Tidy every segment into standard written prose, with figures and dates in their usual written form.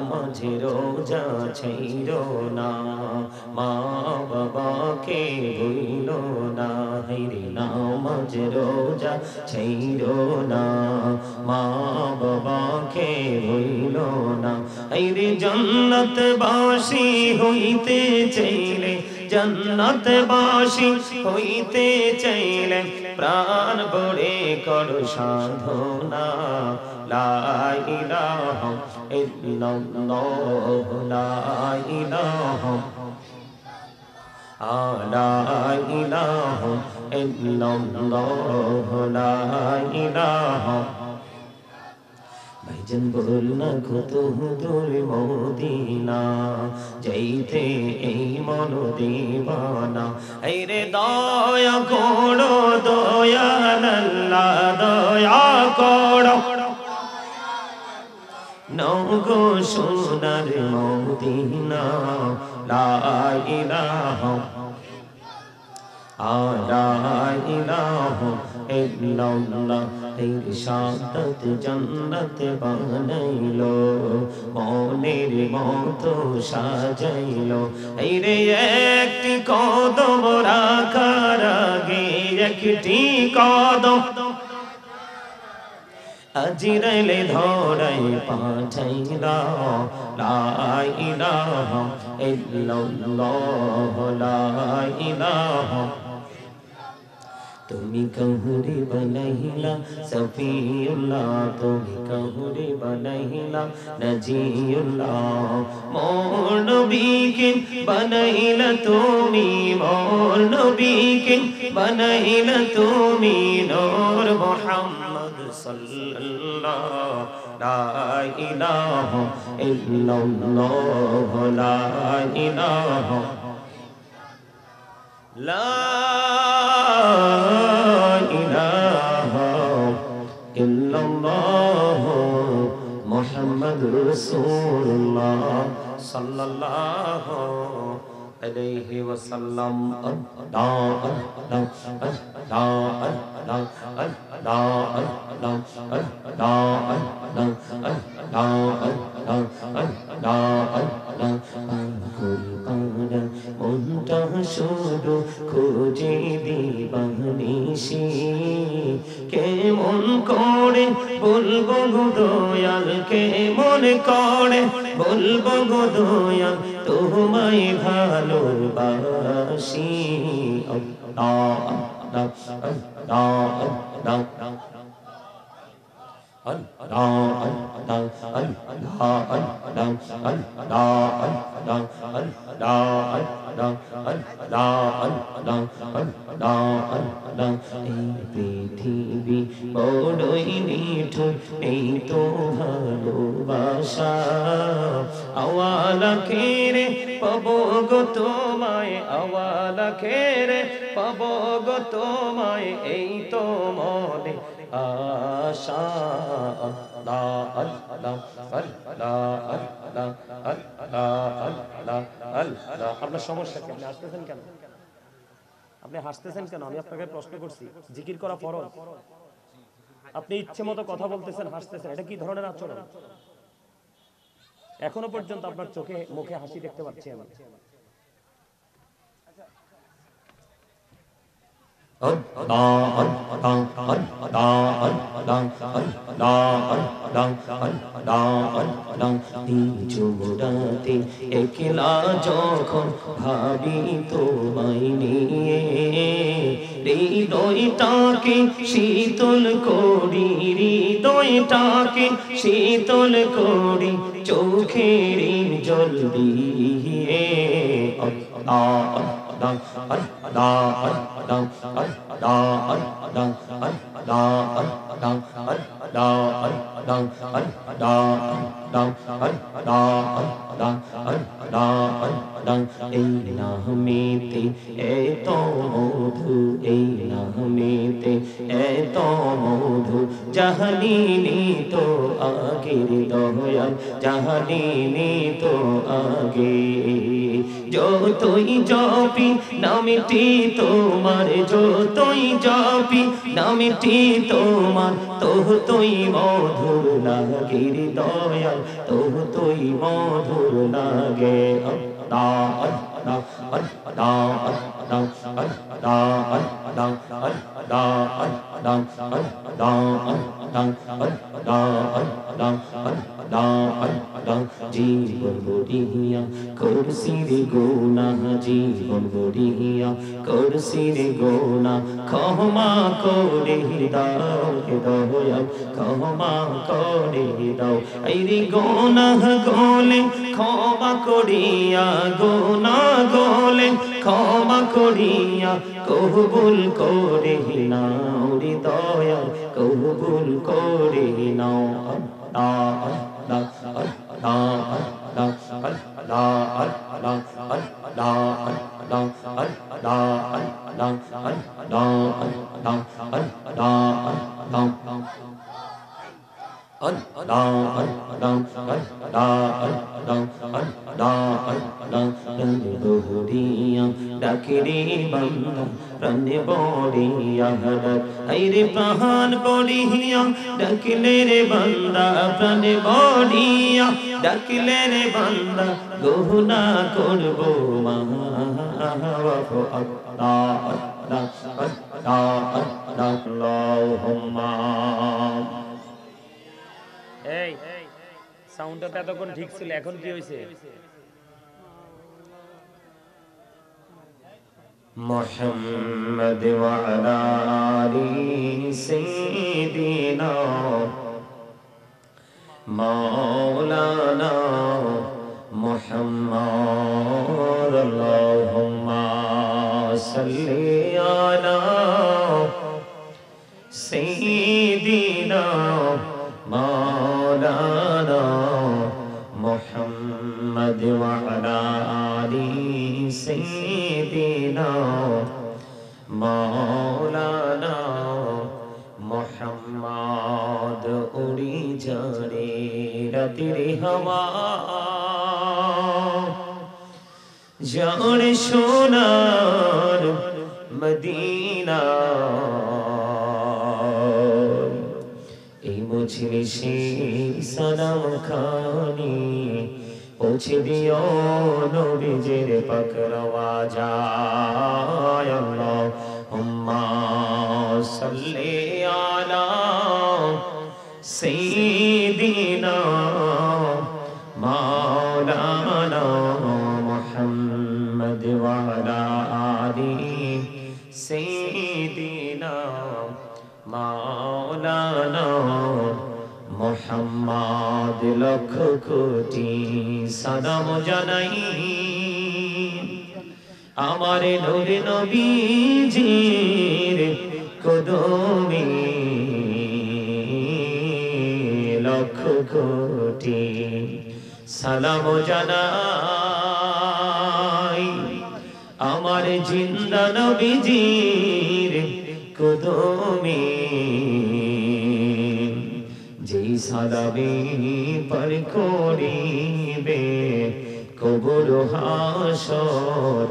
নামাজ রোজা ছাইরো না, মা বাবাকে ভুইলো না। হায়রে নামাজ রোজা ছাইরো না, মা বাবাকে ভুইলো না। হায়রে জান্নাতবাসী হইতে চাইলে, জান্নাতবাসী হইতে চাইলে প্রাণ ভরে করো সাধনা। লা ইলাহা ইল্লাল্লাহ, লা ইলাহা লা ইলাহা ইল্লাল্লাহ, লা ইলাহা। ভাইজান বল না কত দূর মদিনা, যাইতে এই মন দিবানা। এই রে দয়া করো দয়াল আল্লাহ, দয়া করো নগো সোনার মদিনা। লা ইলাহা লা ইলাহা ইল্লাল্লাহ। এই শাহাদাত জান্নাত বানাইলো, মনের মতো সাজাইলো। এই রে একটি কদম রাখার আগে, একটি কদম আজরাইলে ধরাই পাঠাইলা। লা ইলাহা ইল্লাল্লাহ, লা ইলাহা। তুমি কাহুরে বানাইলা সফিউল্লাহ, তুমি কাহুরে বানাইলা নজিউল্লাহ। মোর নবীকে বানাইলা তুমি, মোর নবীকে বানাইলা তুমি নূর মুহাম্মদ সাল্লাল্লাহ। লা ইলাহা ইল্লাল্লাহ, লা ইলাহা লা ইলাহা ইল্লাল্লাহ মুহাম্মাদুর রাসূলুল্লাহ সাল্লাল্লাহু আলাইহি ওয়াসাল্লাম। মনটা শুধু খুঁজে দিবানিশি, কেমন করে বলবো গো দয়াল, কেমন করে বলবো গো দয়াল তোমায় ভালোবাসি। এই পৃথিবী বড়ই নিঠুর, এই তো ভালোবাসা। আওয়ালা খেরে পাবো গো তোমায়, আওয়ালা খেরে পাবো গো তোমায়, এই তো মনে আশা। আল্লাহ আল্লাহ আল্লাহ আল্লাহ আল্লাহ আল্লাহ। আপনার সমস্যা কি? আপনি হাসতেছেন কেন? আপনি হাসতেছেন কেন? আমি আপনাকে প্রশ্ন করছি, জিকির করা ফরজ, আপনি ইচ্ছে মতো কথা বলতেছেন, হাসতেছেন, এটা কি ধরনের আচরণ? এখনো পর্যন্ত আপনার চোখে মুখে হাসি দেখতে পাচ্ছি আমি। একলা যখন ভাবি তোমায় নিয়ে, হৃদয়টাকে শীতল করি, হৃদয়টাকে শীতল করি চোখের জল দিয়ে। এই নামেতে এত মধু, এই নামেতে এত মধু, জাহানিনি তো আগের দয়াল, জাহানিনি তো আগে। যতই জপি নামটি তোমার, যতই জপি নামটি তোমার, ততই তুই মধুর লাগে রে দয়াল তুই মধুর লাগে আল্লাহ আল্লাহ আল্লাহ আল্লাহ আল্লাহ আল্লাহ আল্লাহ আল্লাহ জীবন গড়িয়া করছি রে গুনাহ জীবন গড়িয়া করছি রে গুনাহ ক্ষমা করে দাও হে দয়াল ক্ষমা করে দাও এই রে গুনাহ গোলে ক্ষমা করিয়া গুনাহ গোলে ক্ষমা করিয়া কবুল করে নাও রে দয়াল কবুল করে নাও আল্লাহ আল্লাহ আল্লাহ আল্লাহ আল্লাহ আল্লাহ আল্লাহ আল্লাহ ডাকিরে বান্দা প্রাণে বড়িয়া হাইরে প্রাণ বড়িয়া ডাকিলে রে বান্দা প্রাণে বড়িয়া ডাকিলে রে বান্দা গহনা করব মা আল্লাহ আল্লাহ আল্লাহ আল্লাহুম্মা এই সাউন্ডটা তো এতক্ষণ ঠিক ছিল এখন কি হইছে মুহাম্মদ ওয়া আলা আলি সাইয়্যিদিনা মাওলানা মুহাম্মদ আল্লাহুম্মা সাল্লি আলা সাইয়্যিদিনা মাওলানা মুহাম্মদ ওয়া আলা আলি সাইয়্যিদিনা মাওলানা মুহাম্মদ উড়ি যারে রাতের হাওয়া জানে সোনার মদিনা এই মজলিসে সালাম খানি পৌঁছে দিও নবীজির পাক রওয়াজায় আল্লাহুম্মা সাল্লি আলা সাইয়্যিদিনা মাওলানা মুহাম্মদ ওয়া আলা আলি সাইয়্যিদিনা মাওলানা মুহাম্মদ লক্ষ কোটি সালাম জানাই আমার নূরে নবীজির কদমে লক্ষ কোটি সালাম জানাই আমার জিন্দা নবীজির কদমে যেই সালামে পার করিবে কবর হাসর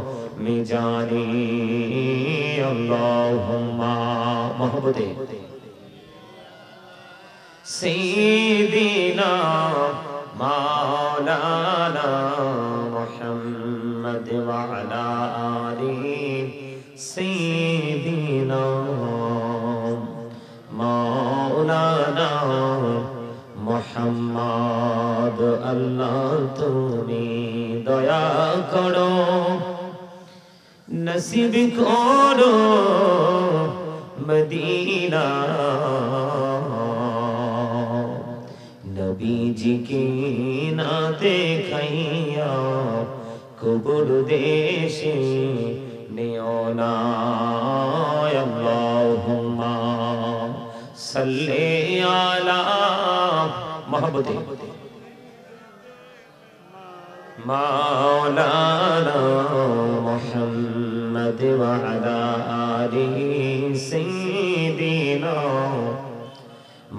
মিজানে আল্লাহুম্মা মহব্বতে সাইয়্যিদিনা মাওলানা মুহাম্মদ ওয়া আলা আলি সাইয়্যিদিনা মাওলানা মুহাম্মদ আল্লাহ তুমি দয়া করো নসিব করো মদিনা নবীজি কে না দেখাইয়া কবর দেশে নিও না আল্লাহুম্মা সাল্লি আলা মোহাম্মদে মাওলানা মুহাম্মদ ওয়া আলা আলি সাইয়্যিদিনা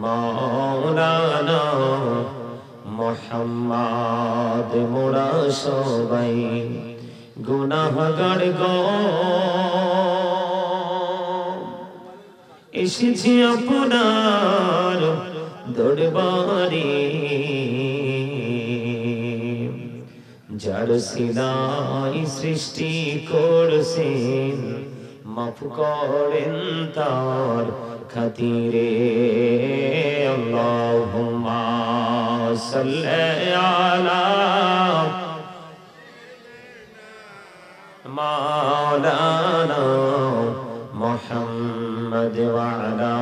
মাওলানা মুহাম্মদ মোরা সবাই গুনাহগার গো এসেছি আপনার দরবারে যার সিনাই সৃষ্টি করছেন মাফ করেন তার খাতিরে আল্লাহুম্মা সাল্লি আলা মাওলানা মুহাম্মদ ওয়া আলা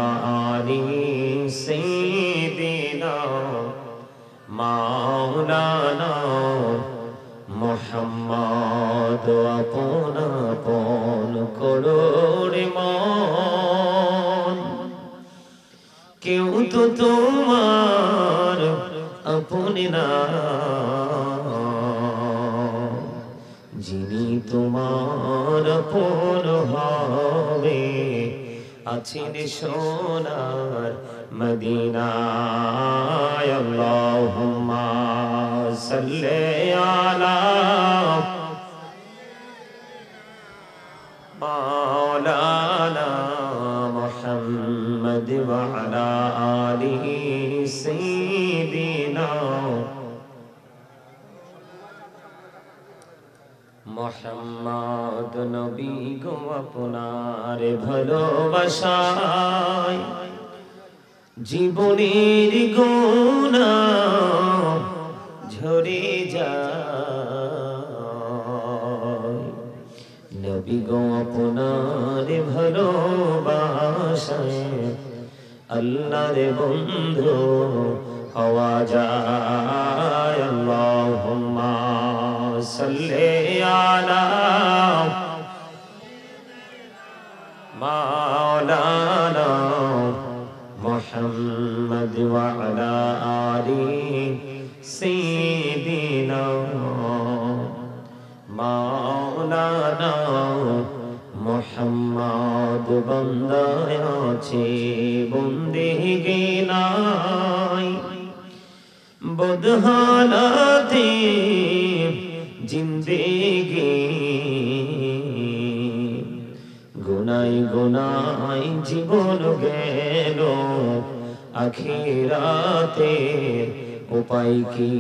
আলি সাইয়্যিদিনা মাওলানা মুহাম্মদ আপনা আপন করোড়ে মন কেউ তো তোমার আপন না যিনি তোমার আপন হবে আছেন সোনার মদিনায় আল্লাহুম্মা সাল্লি আলা মাওলানা মুহাম্মদ ওয়া আলা আলি সাইয়্যিদিনা মুহাম্মদ নবী গো আপনার ভালোবাসায় জীবনের গুনাহ ঝরে যায় নবী গো আপনার ভালোবাসায় আল্লাহর বন্ধু হওয়া যায় আল্লাহুম্মা সাল্লি আলা মাওলানা মুহাম্মদ ওয়া আলা আলি সাইয়্যিদিনা মাওলানা মুহাম্মদ বান্দায় আছে বন্দেগি নাই বদহালাতে জিন্দেগি গুনাই গুনাই জীবন গেল আখিরাতে উপায় কি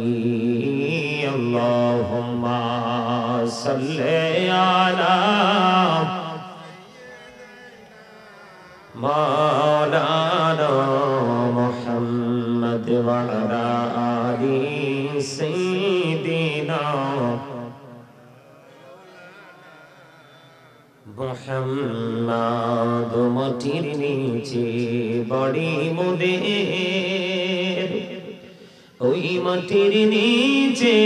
আল্লাহুম্মা সাল্লি আলা মাওলানা মুহাম্মদ ওয়া আলা আলি সাইয়্যিদিনা মুহাম্মদ মাটির নিচে বাড়ি মোদের ওই মাটির নিচে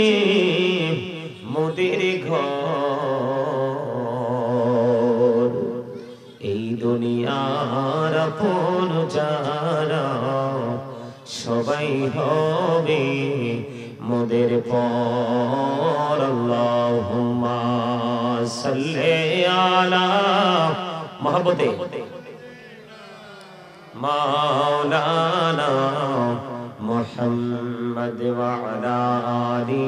মোদের ঘর এই দুনিয়ার আপন যারা সবাই হবে মোদের পর আল্লাহুম্মা সাল্লি আলা মহব্বতে মাওলানা মুহাম্মদ ওয়া আলা আলি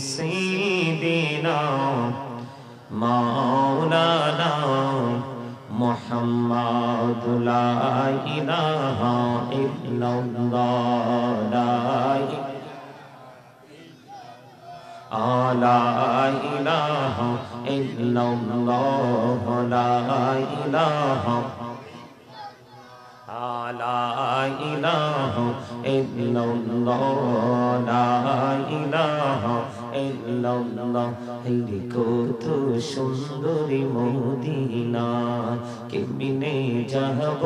সাইয়্যিদিনা মাওলানা মুহাম্মদ লা ইলাহা ইল্লাল্লাহ লা ইলাহা ইল্লাল্লাহ লা ইলাহা লা ইলাহা ইল্লাল্লাহ লা ইলাহা ইল্লাল্লাহ হে কত সুন্দরী মদিনা কেমনে যাব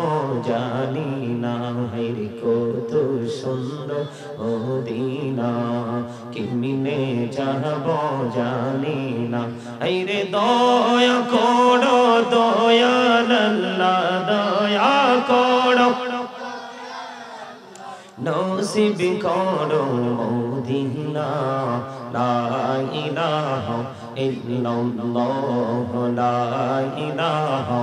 জানি না হে কত সুন্দর মদিনা কেমনে যাব জানি না রে দয়া করো দয়াল আল্লাহ দয়া করো নসিব করো মদিনা লা ইলাহা ইল্লাল্লাহ লা ইলাহা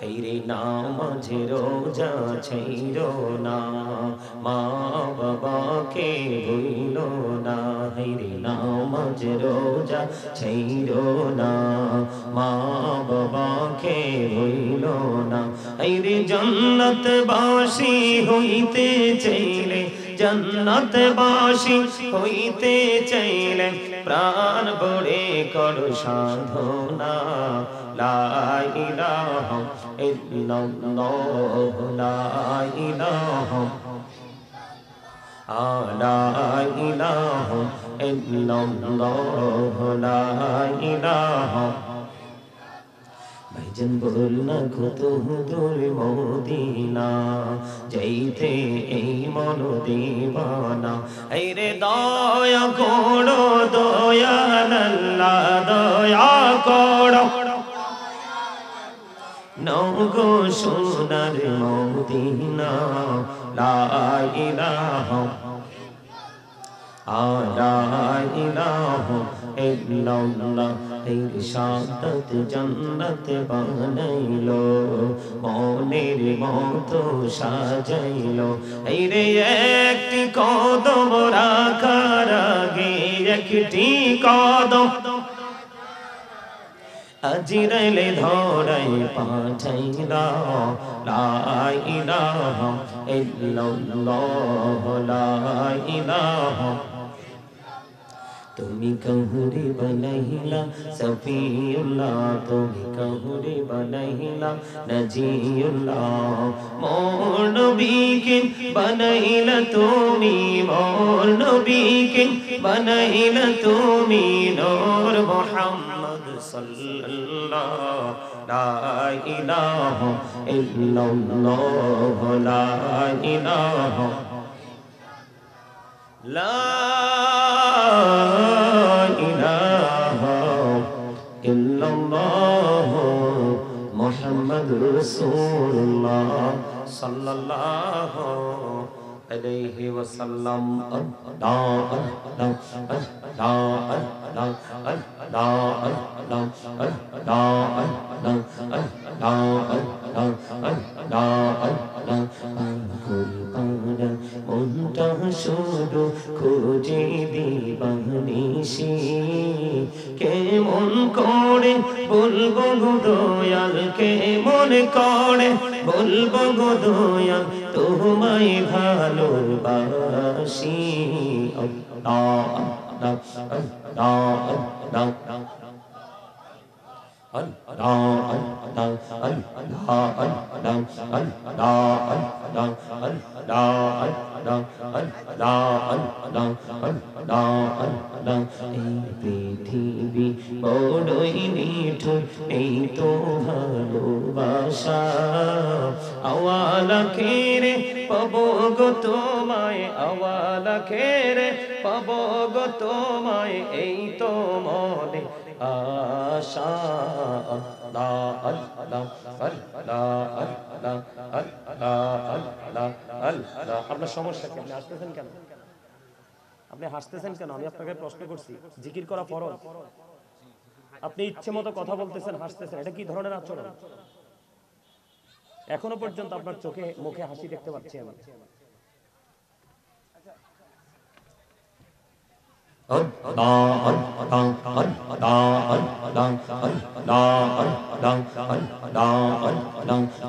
হেরে নামাজে রোজা ছাইরো না মা বাবাকে ভুলো না হেরে নামাজে রোজা ছাইরো না মা বাবাকে ভুলো না আইরে জান্নাত বাসী হইতে চাইলে, জান্নাত বাসী হইতে চাইলে প্রাণ ভরে কর সাধনা। লা ইলাহা ইল্লাল্লাহ, লা ইলাহা লা ইলাহা ইল্লাল্লাহ, লা ইলাহা। ভাইজান বল না কত দূর মদিনা, যাইতে এই মন দিবানা। এই রে দয়া করো দয়াল আল্লাহ, দয়া করো নগো সোনার মদিনা। লা ইলাহা লা ইলাহা ইল্লাল্লাহ। এই শাহাদাত জান্নাত বানাইলো, মনের মতো সাজাইলো। এই রে একটি কদম রাখার আগে, একটি কদম আজিরাইলে ধরাই পাঠাইলা। লা ইলাহা ইল্লাল্লাহ, লা ইলাহা। তুমি কাহুরে বানাইলা সফিউল্লাহ, তুমি কাহুরে বানাইলা নজিউল্লাহ। মোর নবীকে বানাইলা তুমি, মোর নবীকে বানাইলা তুমি নূর মুহাম্মদ সাল্লাল্লাহ। লা ইলাহা ইল্লাল্লাহ, লা ইলাহা লা ইলাহা ইল্লাল্লাহ মুহাম্মাদুর রাসূলুল্লাহ সাল্লাল্লাহু আলাইহি ওয়াসাল্লাম। আল্লাহ আল্লাহ আল্লাহ আল্লাহ আল্লাহ আল্লাহ মনটা শুধু খুঁজে দিবানিশি, কেমন করে বলবো গো দয়াল, কেমন করে বলবো গো দয়াল তোমায় ভালোবাসি। আল্লাহ আল্লাহ আল্লাহ পৃথিবী বড়ই নিঠুর, এই তো ভালোবাসা। আওয়ালা খেরে পাবো গো তোমায়, আওয়ালা খেরে পাবো গো তোমায়, এই তো মনে আশা। আল্লাহ আল্লাহ আল্লাহ আল্লাহ আল্লাহ আল্লাহ। আপনার সমস্যা কি? আপনি হাসতেছেন কেন? আপনি হাসতেছেন কেন? আমি আপনাকে প্রশ্ন করছি, জিকির করা ফরজ, আপনি ইচ্ছে মতো কথা বলতেছেন, হাসতেছেন, এটা কি ধরনের আচরণ? এখনো পর্যন্ত আপনার চোখে মুখে হাসি দেখতে পাচ্ছি আমি।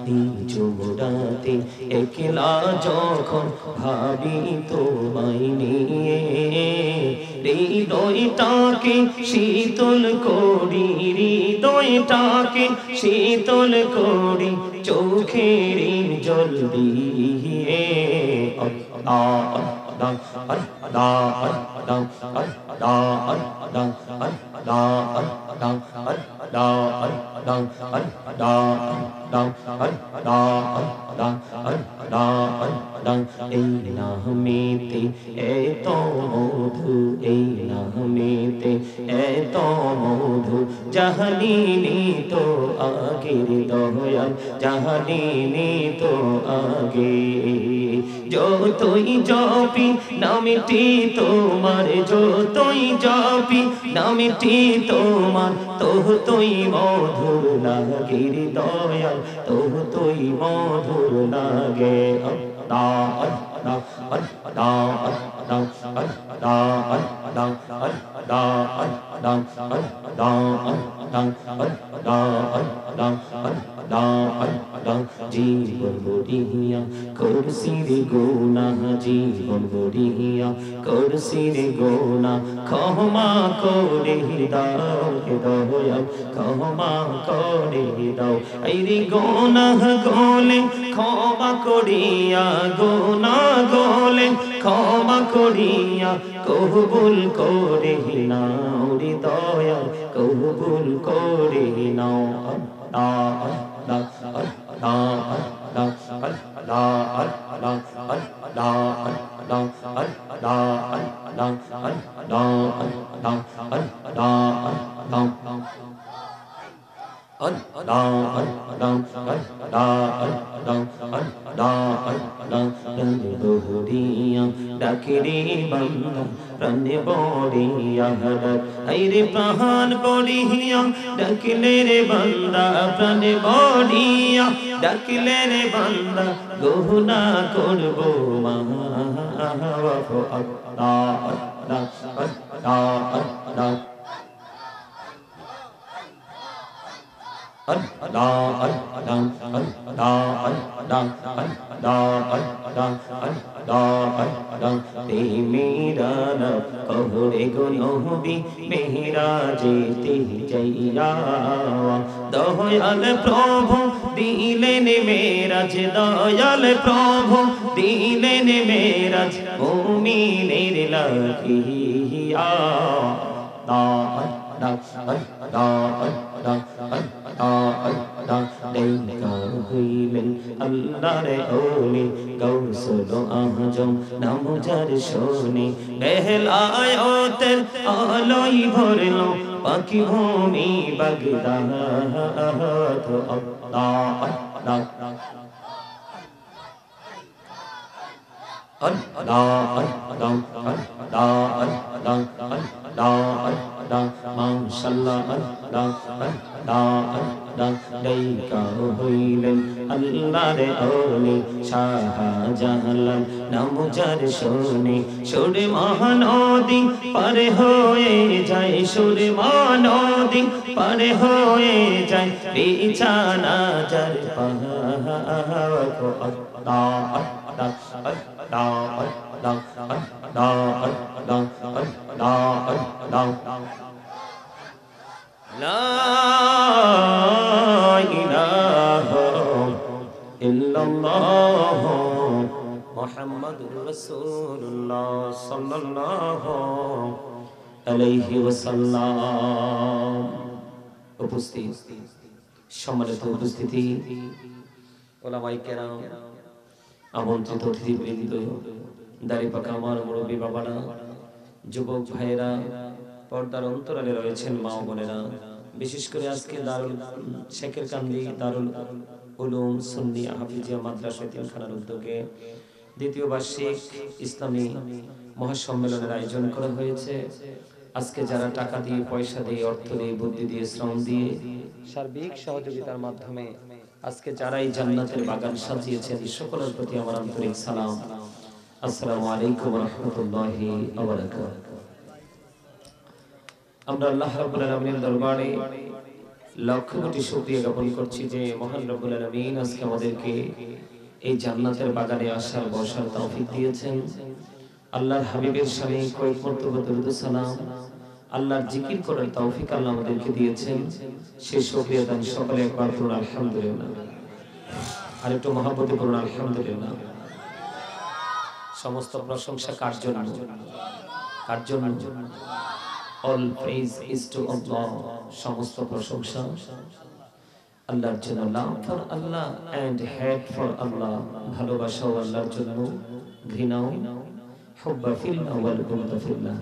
নিঝুমরাতে একলা যখন ভাবি তোমায় নিয়ে, হৃদয়টাকে শীতল করি, হৃদয়টাকে শীতল করি চোখের জল দিয়ে। এই নামেতে এত মধু, এই নামেতে এত মধু, জাহানিনি তো আগের দয়াল, জাহানিনি তো আগে। যতই জপি নামটি তোমার, যতই জপি নামটি তোমার, ততই মধুর লাগে দয়াল, ততই মধুর লাগে। আল্লাহ আল্লাহ আল্লাহ আল্লাহ জীবন গড়িয়া করছি রে গুনাহ জীবন গড়িয়া করছি রে গুনাহ ক্ষমা করে দাও হে দয়াল ক্ষমা করে দাও এই রে গুনাহ গোলে ক্ষমা করিয়া গুনাহ গোলে ক্ষমা করিয়া কবুল করে নাও রে দয়াল কবুল করে নাও ডাকিরে বান্দা প্রাণে বড়িয়া হায়রে প্রাণ বড়িয়া ডাকিলে রে বান্দা প্রাণে বড়িয়া ডাকিলে রে বান্দা গহনা করব মাফ আল্লাহ আল্লাহ আল্লাহ मेरा कहरे गुनोबी मेरा जेते जैया दयाल प्रभु दिलेन मेराज दयाल प्रभु दिलेन मेराज मुमिनेर लागिया হইলেন আল্লাহর ওলি গৌসুল আজম নাম যার শোনে বেলায়েতের আলোয় ভরলো পাখি ভূমি বাগদাদ আল্লাহ মাশাআল্লাহ হইলেন আল্লাহর ওলি শাহজালাল নাম যার শোনে সুর মহানদী পার হয়ে যায় সুর মহানদী পার হয়ে যায় বিছানা যার লা ইলাহা ইল্লাল্লাহ মুহাম্মাদুর রাসূলুল্লাহ সাল্লাল্লাহু আলাইহি ওয়াসাল্লাম। উপস্থিত সম্মানিত উপস্থিতি ওলামায়ে কেরাম আমন্ত্রিত অতিথিবৃন্দ দাড়ি পাকা আমার মুরব্বী বাবারা যুবক ভাইয়েরা পর্দার অন্তরালে রয়েছেন মা বোনেরা বিশেষ করে আজকে দারুল শেখের কান্দি দারুল উলুম সুন্নি হাফিজিয়া মাদ্রাসা তিনখানার উদ্যোগে দ্বিতীয় বার্ষিক ইসলামী মহাসম্মেলনের আয়োজন করা হয়েছে। আজকে যারা টাকা দিয়ে পয়সা দিয়ে অর্থ দিয়ে বুদ্ধি দিয়ে শ্রম দিয়ে সার্বিক সহযোগিতার মাধ্যমে আজকে যারা এই জান্নাতের বাগান সাজিয়েছেন সকলের প্রতি আমার আন্তরিক সালাম। আসসালামু আলাইকুম ওয়া রাহমাতুল্লাহি ওয়া বারাকাতুহু। আমরা আল্লাহ রাব্বুল আলামিনের দরবারে লক্ষ কোটি শুকরিয়া জ্ঞাপন করছি যে মহান রব্বুল আলামিন আজকে আমাদেরকে এই জান্নাতের বাগানে আসার বসার তৌফিক দিয়েছেন। আল্লাহর হাবিবের শানে কয়েক মর্তবা দরুদ সালাম আল্লাহর জিকির করার তৌফিক আল্লাহ আমাদেরকে দিয়েছেন। সেই শুকরিয়া দান সকলে একবার পড়ুন আলহামদুলিল্লাহ। আর একটু মহব্বতে পড়ুন আলহামদুলিল্লাহ। সমস্ত প্রশংসা কার জন্য? কার জন্য? All praise is to Allah. সমস্ত প্রশংসা আল্লাহর জন্য। love for Allah and hate for Allah, ভালোবাসাও আল্লাহর জন্য, ঘৃণাও হুব্বা ফিল্লাহ ওয়াল বুগদা ফিল্লাহ।